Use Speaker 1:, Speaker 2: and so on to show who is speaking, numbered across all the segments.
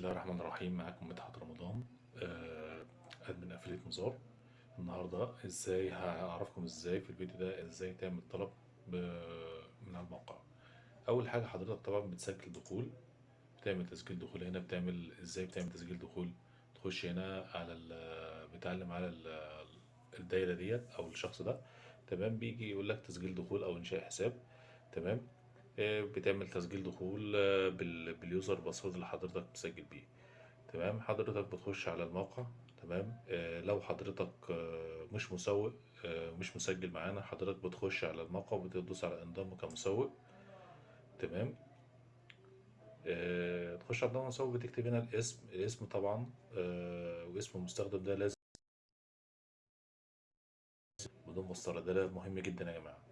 Speaker 1: الله الرحمن الرحيم. معاكم مدحت رمضان، ادمن افليت مزار. النهارده ازاي هعرفكم ازاي في الفيديو ده ازاي تعمل طلب من على الموقع. اول حاجه حضرتك طبعا بتسجل دخول، بتعمل تسجيل دخول. هنا ازاي بتعمل تسجيل دخول. تخش هنا على بتعلم على الدايره ديت او الشخص ده. تمام، بيجي يقول لك تسجيل دخول او انشاء حساب. تمام. بتعمل تسجيل دخول باليوزر باسورد اللي حضرتك مسجل بيه. تمام، حضرتك بتخش على الموقع. تمام، لو حضرتك مش مسوق، مش مسجل معانا، حضرتك بتخش على الموقع وبتدوس على انضم كمسوق. تمام. تخش على انضم كمسوق، بتكتب هنا الاسم طبعا، واسم المستخدم ده لازم بدون مسطرة. ده مهم جدا يا جماعة.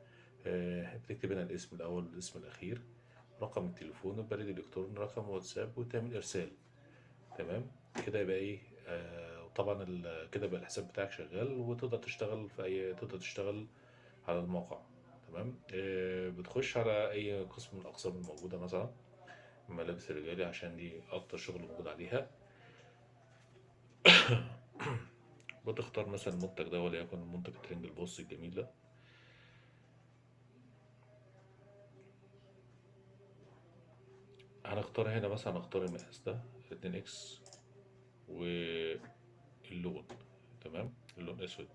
Speaker 1: بتكتب هنا الاسم الأول والاسم الأخير، رقم التليفون، البريد الإلكتروني، رقم واتساب، وتعمل إرسال. تمام. كده يبقى ايه، طبعا كده يبقى الحساب بتاعك شغال وتقدر تشتغل تقدر تشتغل على الموقع. تمام. بتخش على اي قسم من الاقسام الموجوده، مثلا ملابس الرجالي عشان دي اكتر شغل موجود عليها. بتختار مثلا المنتج ده وليكن منتج ترنج البوس الجميل ده. هنختار هنا مثلا، هنختار المقاس ده 2 اكس واللون. تمام، اللون اسود.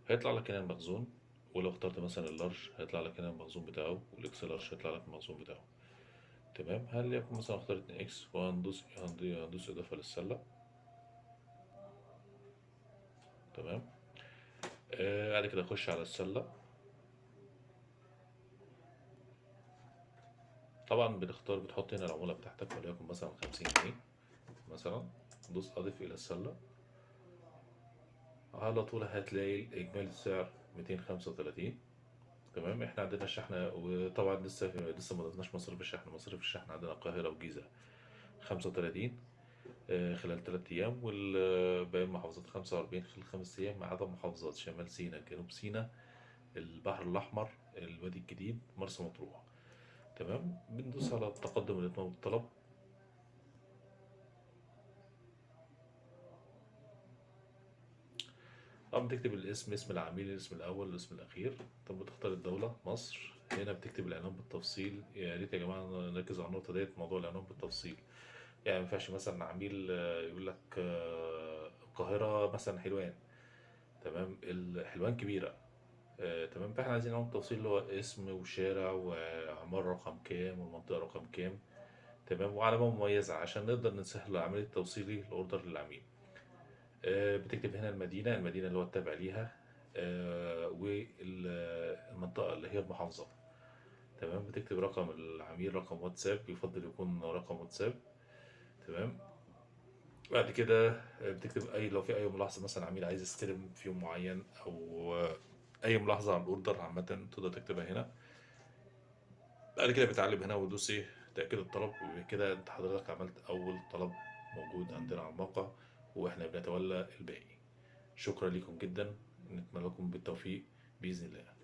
Speaker 1: هيطلع لك هنا المخزون، ولو اخترت مثلا اللارج هيطلع لك هنا المخزون بتاعه، والاكس لارج هيطلع لك المخزون بتاعه. تمام. هل يكن مثلا اختار 2 اكس وهندوس اضافه للسله. تمام. بعد كده اخش على السله. طبعا بتحط هنا العموله بتاعتك وليكن مثلا 50 جنيه مثلا. دوس اضيف الى السله. على طول هتلاقي اجمالي السعر 235. تمام. احنا عندنا الشحن، وطبعا لسه ما ضفناش مصاريف الشحن. مصاريف الشحن عندنا القاهره والجيزه 35 خلال 3 أيام، والباقي المحافظات 45 خلال 5 أيام، ما عدا محافظات شمال سيناء، جنوب سيناء، البحر الأحمر، الوادي الجديد، مرسى مطروح. تمام. بندوس على التقدم والإتمام بالطلب. طبعا بتكتب الاسم، اسم العميل، الاسم الأول والاسم الأخير. طب بتختار الدولة مصر. هنا بتكتب العنوان بالتفصيل. يا ريت يا جماعة نركز على النقطة ديت، موضوع العنوان بالتفصيل. يعني ما ينفعش مثلا عميل يقول لك القاهرة مثلا حلوان. تمام، الحلوان كبيرة. تمام. فاحنا عايزين نعمل تفصيل اللي هو اسم وشارع وعمارة رقم كام والمنطقة رقم كام. تمام، وعلامة مميزة عشان نقدر نسهل عملية توصيلي الأوردر للعميل. بتكتب هنا المدينة اللي هو التابع ليها، والمنطقة اللي هي المحافظة. تمام. بتكتب رقم العميل، رقم واتساب، يفضل يكون رقم واتساب. تمام. بعد كده بتكتب لو في اي ملاحظه، مثلا عميل عايز يستلم في يوم معين، او اي ملاحظه عن الاوردر عامه تقدر تكتبها هنا. بعد كده بتعلم هنا وتدوس تاكيد الطلب، وبكده انت حضرتك عملت اول طلب موجود عندنا على الموقع، واحنا بنتولى الباقي. شكرا لكم جدا، نتمنى لكم بالتوفيق باذن الله.